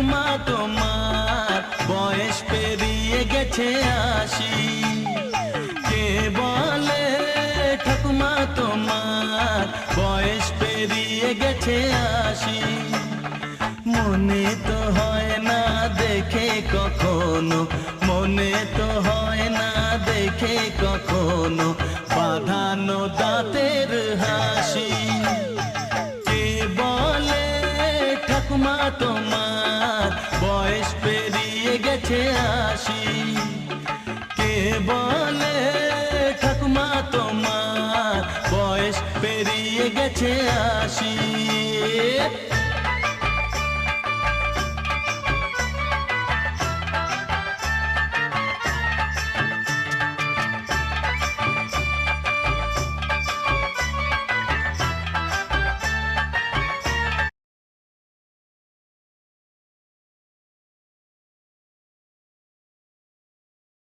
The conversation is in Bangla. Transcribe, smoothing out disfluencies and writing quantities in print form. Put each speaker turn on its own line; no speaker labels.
ঠাকুমা তোমার বয়স পেরিয়ে গেছে 80। কে বলে ঠাকুমা তোমার বয়স পেরিয়ে গেছে 80। মনে তো হয় না দেখে কখনো, মনে তো হয় না দেখে কখনো বাঁধানো দাঁতের হাসি। কে বলে ঠাকুমা তোমার